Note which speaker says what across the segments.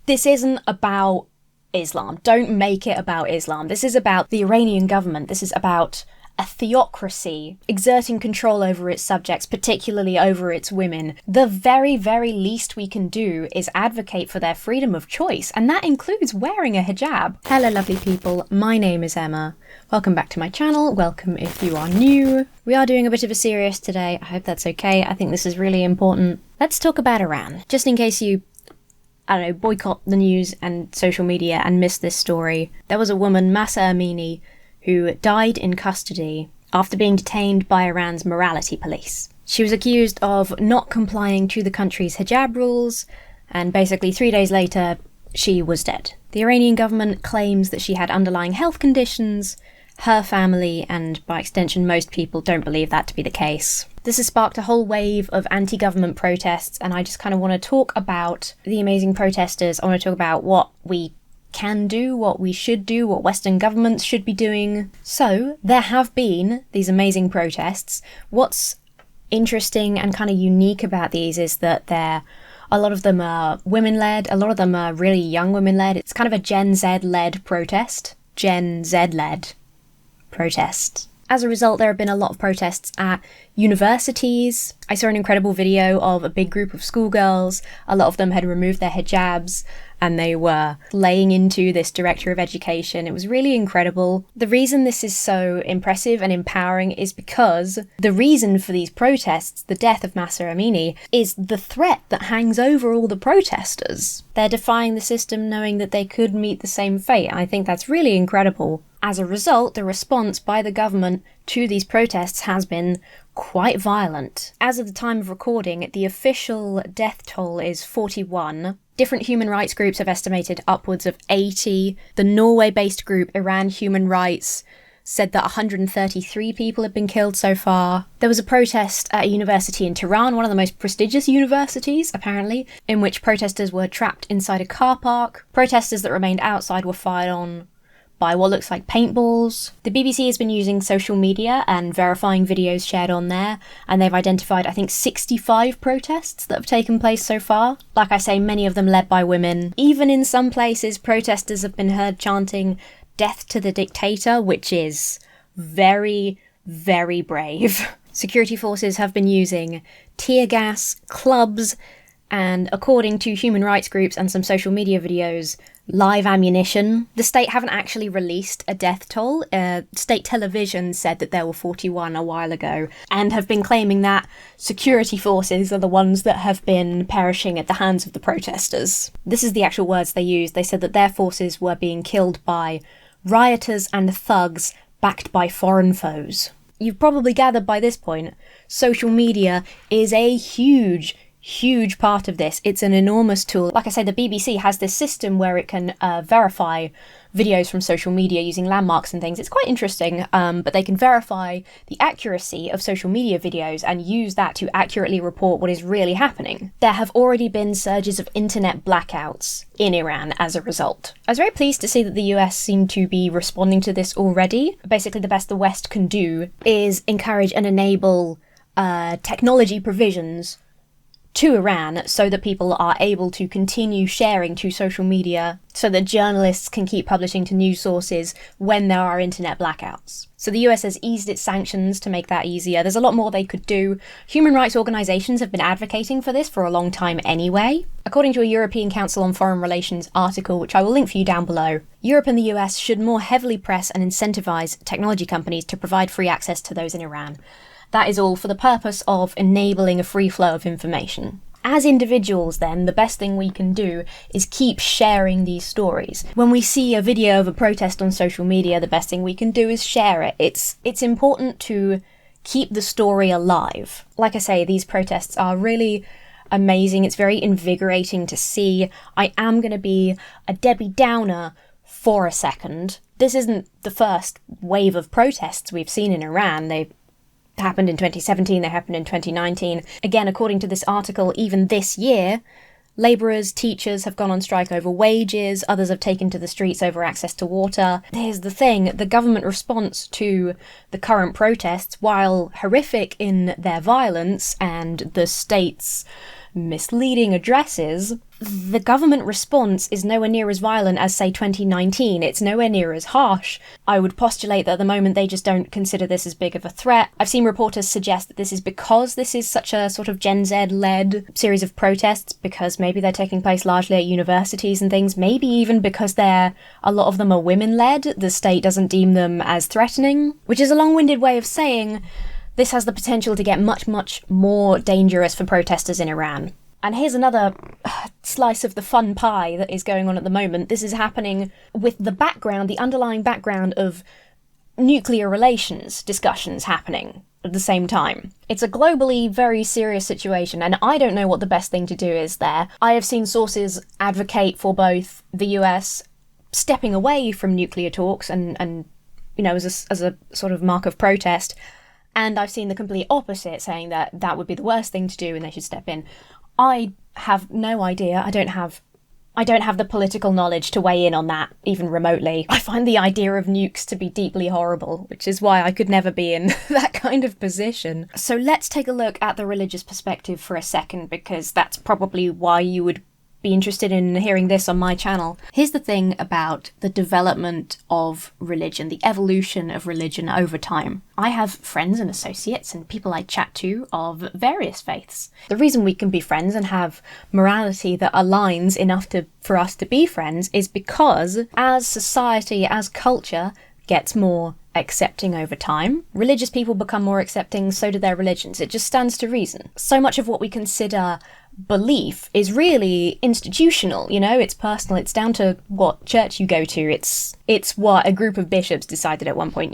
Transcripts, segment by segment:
Speaker 1: This isn't about Islam. Don't make it about Islam. This is about the Iranian government. This is about a theocracy exerting control over its subjects, particularly over its women. The very, very least we can do is advocate for their freedom of choice, and that includes wearing a hijab. Hello lovely people, my name is Emma. Welcome back to my channel, welcome if you are new. We are doing a bit of a serious today, I hope that's okay, I think this is really important. Let's talk about Iran, just in case you boycott the news and social media and miss this story. There was a woman, Mahsa Alimardani, who died in custody after being detained by Iran's morality police. She was accused of not complying to the country's hijab rules, and basically 3 days later, she was dead. The Iranian government claims that she had underlying health conditions. Her family, and by extension most people, don't believe that to be the case. This has sparked a whole wave of anti-government protests, and I just kind of want to talk about the amazing protesters. I want to talk about what we can do, what we should do, what Western governments should be doing. So, there have been these amazing protests. What's interesting and kind of unique about these is that a lot of them are women-led, a lot of them are really young women-led. It's kind of a Gen Z-led protest. Gen Z-led protest. As a result, there have been a lot of protests at universities. I saw an incredible video of a big group of schoolgirls. A lot of them had removed their hijabs and they were laying into this director of education. It was really incredible. The reason this is so impressive and empowering is because the reason for these protests, the death of Mahsa Alimardani, is the threat that hangs over all the protesters. They're defying the system knowing that they could meet the same fate. I think that's really incredible. As a result, the response by the government to these protests has been quite violent. As of the time of recording, the official death toll is 41. Different human rights groups have estimated upwards of 80. The Norway-based group Iran Human Rights said that 133 people have been killed so far. There was a protest at a university in Tehran, one of the most prestigious universities, apparently, in which protesters were trapped inside a car park. Protesters that remained outside were fired on by what looks like paintballs. The BBC has been using social media and verifying videos shared on there, and they've identified, I think, 65 protests that have taken place so far. Like I say, many of them led by women. Even in some places, protesters have been heard chanting "Death to the dictator," which is very, very brave. Security forces have been using tear gas, clubs, and according to human rights groups and some social media videos, live ammunition. The state haven't actually released a death toll. State television said that there were 41 a while ago, and have been claiming that security forces are the ones that have been perishing at the hands of the protesters. This is the actual words they used. They said that their forces were being killed by rioters and thugs backed by foreign foes. You've probably gathered by this point, social media is a huge part of this. It's an enormous tool. Like I say, the BBC has this system where it can verify videos from social media using landmarks and things. It's quite interesting, but they can verify the accuracy of social media videos and use that to accurately report what is really happening. There have already been surges of internet blackouts in Iran as a result. I was very pleased to see that the US seemed to be responding to this already. Basically, the best the West can do is encourage and enable technology provisions to Iran so that people are able to continue sharing to social media, so that journalists can keep publishing to news sources when there are internet blackouts. So the US has eased its sanctions to make that easier. There's a lot more they could do. Human rights organisations have been advocating for this for a long time anyway. According to a European Council on Foreign Relations article, which I will link for you down below, Europe and the US should more heavily press and incentivise technology companies to provide free access to those in Iran. That is all for the purpose of enabling a free flow of information. As individuals then, the best thing we can do is keep sharing these stories. When we see a video of a protest on social media, the best thing we can do is share it. It's important to keep the story alive. Like I say, these protests are really amazing. It's very invigorating to see. I am going to be a Debbie Downer for a second. This isn't the first wave of protests we've seen in Iran. They happened in 2017, they happened in 2019. Again, according to this article, even this year, labourers, teachers have gone on strike over wages, others have taken to the streets over access to water. Here's the thing, the government response to the current protests, while horrific in their violence and the state's misleading addresses, the government response is nowhere near as violent as, say, 2019. It's nowhere near as harsh. I would postulate that at the moment they just don't consider this as big of a threat. I've seen reporters suggest that this is because this is such a sort of Gen Z-led series of protests, because maybe they're taking place largely at universities and things, maybe even because a lot of them are women-led. The state doesn't deem them as threatening, which is a long-winded way of saying this has the potential to get much, much more dangerous for protesters in Iran. And here's another slice of the fun pie that is going on at the moment. This is happening with the underlying background of nuclear relations discussions happening at the same time. It's a globally very serious situation, and I don't know what the best thing to do is there. I have seen sources advocate for both the US stepping away from nuclear talks and as a sort of mark of protest, and I've seen the complete opposite, saying that that would be the worst thing to do and they should step in. I have no idea. I don't have the political knowledge to weigh in on that, even remotely. I find the idea of nukes to be deeply horrible, which is why I could never be in that kind of position. So let's take a look at the religious perspective for a second, because that's probably why you would be interested in hearing this on my channel. Here's the thing about the development of religion, the evolution of religion over time. I have friends and associates and people I chat to of various faiths. The reason we can be friends and have morality that aligns enough for us to be friends is because as society, as culture gets more accepting over time, religious people become more accepting, so do their religions. It just stands to reason. So much of what we consider belief is really institutional, it's personal, it's down to what church you go to, it's what a group of bishops decided at one point,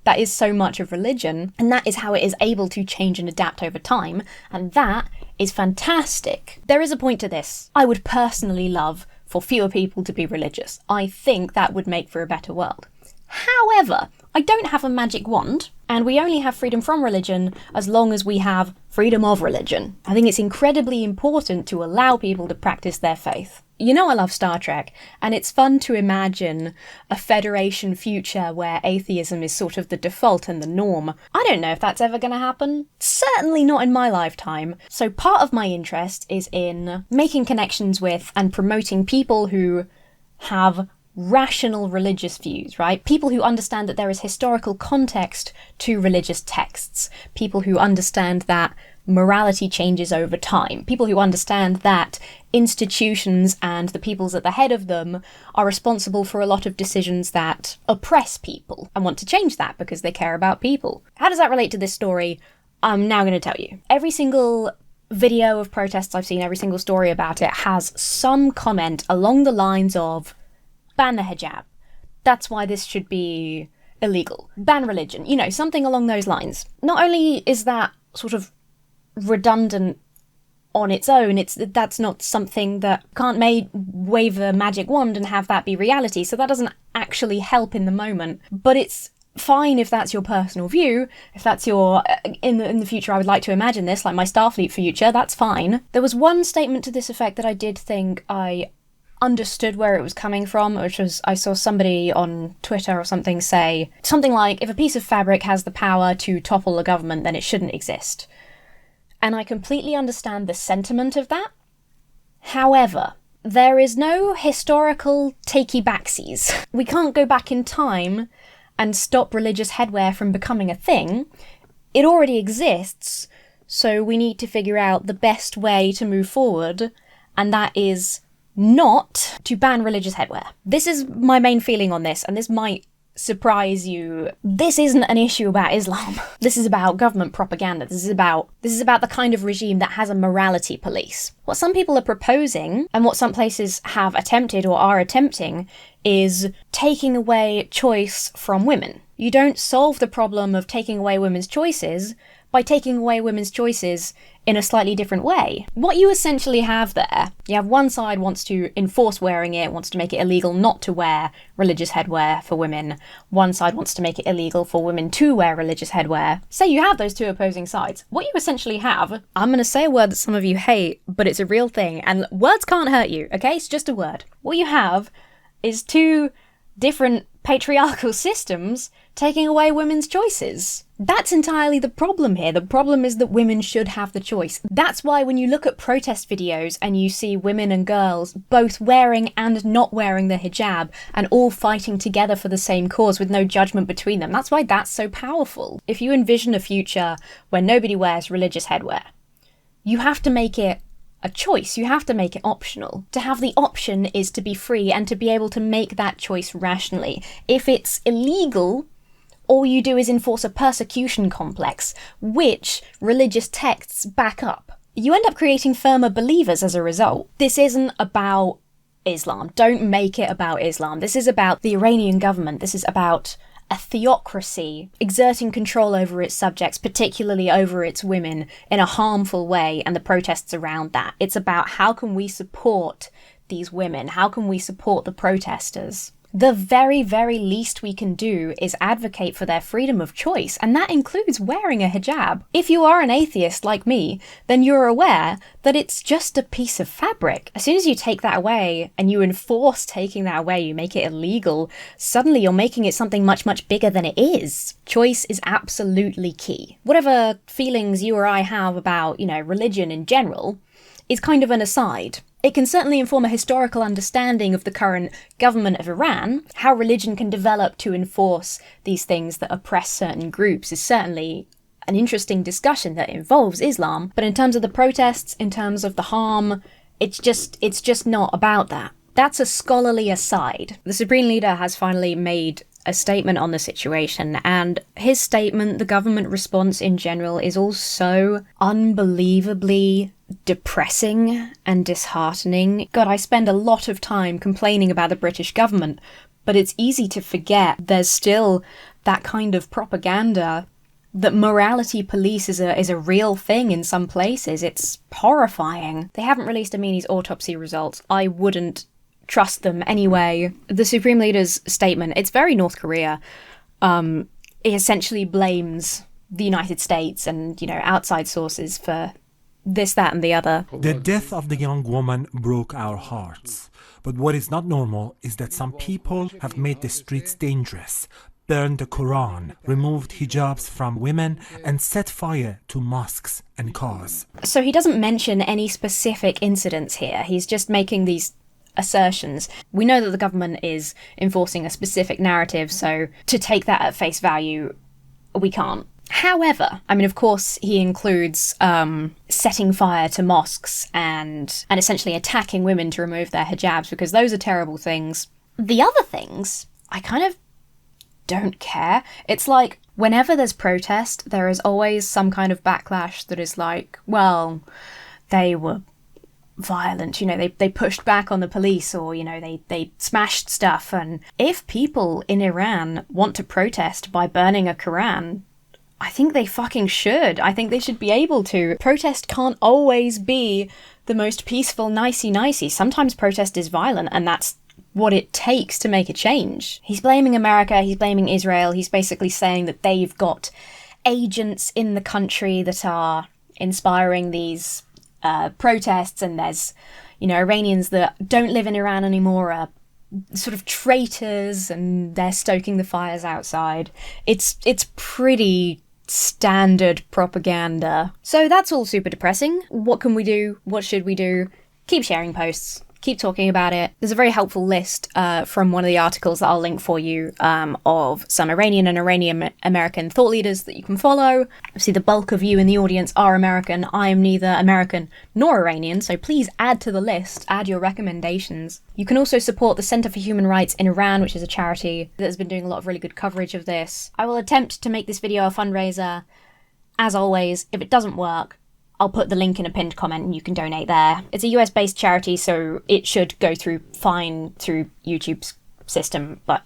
Speaker 1: that is so much of religion, and that is how it is able to change and adapt over time, and that is fantastic. There is a point to this. I would personally love for fewer people to be religious. I think that would make for a better world. However, I don't have a magic wand, and we only have freedom from religion as long as we have freedom of religion. I think it's incredibly important to allow people to practice their faith. I love Star Trek, and it's fun to imagine a Federation future where atheism is sort of the default and the norm. I don't know if that's ever going to happen. Certainly not in my lifetime. So part of my interest is in making connections with and promoting people who have rational religious views, right? People who understand that there is historical context to religious texts. People who understand that morality changes over time. People who understand that institutions and the peoples at the head of them are responsible for a lot of decisions that oppress people and want to change that because they care about people. How does that relate to this story? I'm now going to tell you. Every single video of protests I've seen, every single story about it has some comment along the lines of ban the hijab. That's why this should be illegal. Ban religion. Something along those lines. Not only is that sort of redundant on its own, that's not something that can't wave a magic wand and have that be reality, so that doesn't actually help in the moment. But it's fine if that's your personal view, if that's your, in the future I would like to imagine this, like my Starfleet future, that's fine. There was one statement to this effect that I did think I understood where it was coming from, which was I saw somebody on Twitter or something say something like, if a piece of fabric has the power to topple a government, then it shouldn't exist. And I completely understand the sentiment of that. However, there is no historical takey-backsies. We can't go back in time and stop religious headwear from becoming a thing. It already exists, so we need to figure out the best way to move forward, and that is not to ban religious headwear. This is my main feeling on this, and this might surprise you. This isn't an issue about Islam. This is about government propaganda. This is about the kind of regime that has a morality police. What some people are proposing, and what some places have attempted or are attempting, is taking away choice from women. You don't solve the problem of taking away women's choices by taking away women's choices in a slightly different way. What you essentially have there, you have one side wants to enforce wearing it, wants to make it illegal not to wear religious headwear for women. One side wants to make it illegal for women to wear religious headwear. Say you have those two opposing sides. What you essentially have, I'm going to say a word that some of you hate, but it's a real thing, and words can't hurt you, okay? It's just a word. What you have is two different patriarchal systems taking away women's choices. That's entirely the problem here. The problem is that women should have the choice. That's why when you look at protest videos and you see women and girls both wearing and not wearing the hijab and all fighting together for the same cause with no judgment between them, that's why that's so powerful. If you envision a future where nobody wears religious headwear, you have to make it a choice. You have to make it optional. To have the option is to be free and to be able to make that choice rationally. If it's illegal, all you do is enforce a persecution complex, which religious texts back up. You end up creating firmer believers as a result. This isn't about Islam. Don't make it about Islam. This is about the Iranian government. This is about a theocracy exerting control over its subjects, particularly over its women, in a harmful way, and the protests around that. It's about how can we support these women? How can we support the protesters? The very, very least we can do is advocate for their freedom of choice, and that includes wearing a hijab. If you are an atheist like me, then you're aware that it's just a piece of fabric. As soon as you take that away, and you enforce taking that away, you make it illegal, suddenly you're making it something much, much bigger than it is. Choice is absolutely key. Whatever feelings you or I have about, religion in general, is kind of an aside. It can certainly inform a historical understanding of the current government of Iran. How religion can develop to enforce these things that oppress certain groups is certainly an interesting discussion that involves Islam. But in terms of the protests, in terms of the harm, it's just not about that. That's a scholarly aside. The Supreme Leader has finally made a statement on the situation, and his statement, the government response in general, is all so unbelievably depressing and disheartening. God, I spend a lot of time complaining about the British government, but it's easy to forget there's still that kind of propaganda that morality police is a real thing in some places. It's horrifying. They haven't released Amini's autopsy results. I wouldn't trust them anyway. The Supreme Leader's statement, it's very North Korea. It essentially blames the United States and, outside sources for this, that, and the other.
Speaker 2: The death of the young woman broke our hearts. But what is not normal is that some people have made the streets dangerous, burned the Quran, removed hijabs from women, and set fire to mosques and cars.
Speaker 1: So he doesn't mention any specific incidents here. He's just making these assertions. We know that the government is enforcing a specific narrative, so to take that at face value, we can't. However, of course, he includes setting fire to mosques and essentially attacking women to remove their hijabs, because those are terrible things. The other things, I kind of don't care. It's like, whenever there's protest, there is always some kind of backlash that is like, well, they were violent, they pushed back on the police, or, they smashed stuff. And if people in Iran want to protest by burning a Quran, I think they fucking should. I think they should be able to. Protest can't always be the most peaceful, nicey-nicey. Sometimes protest is violent, and that's what it takes to make a change. He's blaming America, he's blaming Israel, he's basically saying that they've got agents in the country that are inspiring these protests, and there's, Iranians that don't live in Iran anymore are sort of traitors, and they're stoking the fires outside. It's pretty standard propaganda. So that's all super depressing. What can we do? What should we do? Keep sharing posts. Keep talking about it. There's a very helpful list from one of the articles that I'll link for you of some Iranian and Iranian-American thought leaders that you can follow. Obviously, the bulk of you in the audience are American. I am neither American nor Iranian, so please add to the list, add your recommendations. You can also support the Center for Human Rights in Iran, which is a charity that has been doing a lot of really good coverage of this. I will attempt to make this video a fundraiser. As always, if it doesn't work, I'll put the link in a pinned comment and you can donate there. It's a US-based charity, so it should go through fine through YouTube's system, but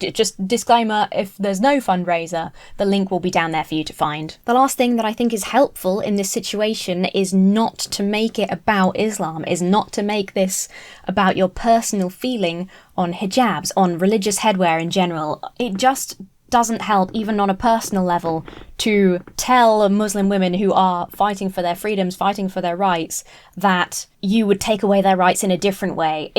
Speaker 1: just disclaimer, if there's no fundraiser, the link will be down there for you to find. The last thing that I think is helpful in this situation is not to make it about Islam, is not to make this about your personal feeling on hijabs, on religious headwear in general. It just doesn't help, even on a personal level, to tell Muslim women who are fighting for their freedoms, fighting for their rights, that you would take away their rights in a different way.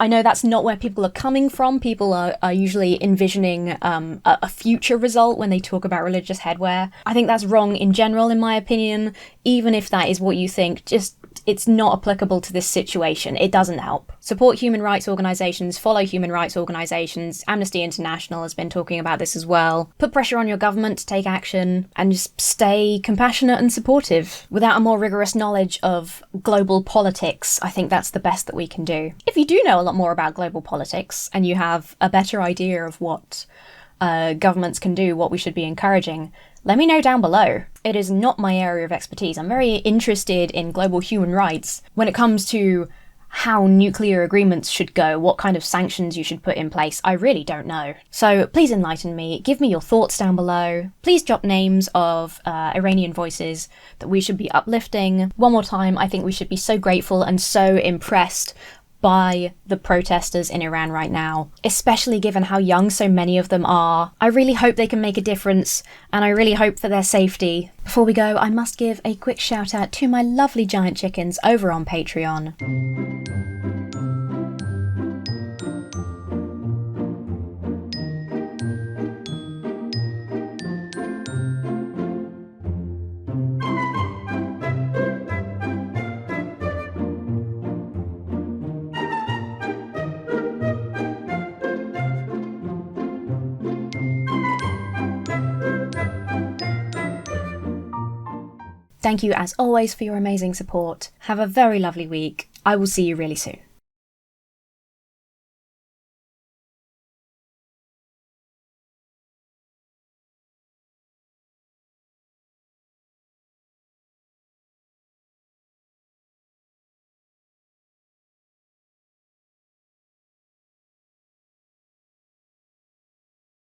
Speaker 1: I know that's not where people are coming from. People are usually envisioning a future result when they talk about religious headwear. I think that's wrong in general, in my opinion. Even if that is what you think, it's not applicable to this situation. It doesn't help. Support human rights organisations, follow human rights organisations. Amnesty International has been talking about this as well. Put pressure on your government to take action and just stay compassionate and supportive. Without a more rigorous knowledge of global politics, I think that's the best that we can do. If you do know a lot more about global politics and you have a better idea of what governments can do, what we should be encouraging, let me know down below. It is not my area of expertise. I'm very interested in global human rights when it comes to how nuclear agreements should go, what kind of sanctions you should put in place. I really don't know. So please enlighten me, give me your thoughts down below. Please drop names of Iranian voices that we should be uplifting. One more time, I think we should be so grateful and so impressed by the protesters in Iran right now, especially given how young so many of them are. I really hope they can make a difference, and I really hope for their safety. Before we go, I must give a quick shout out to my lovely giant chickens over on Patreon. Thank you as always for your amazing support. Have a very lovely week. I will see you really soon.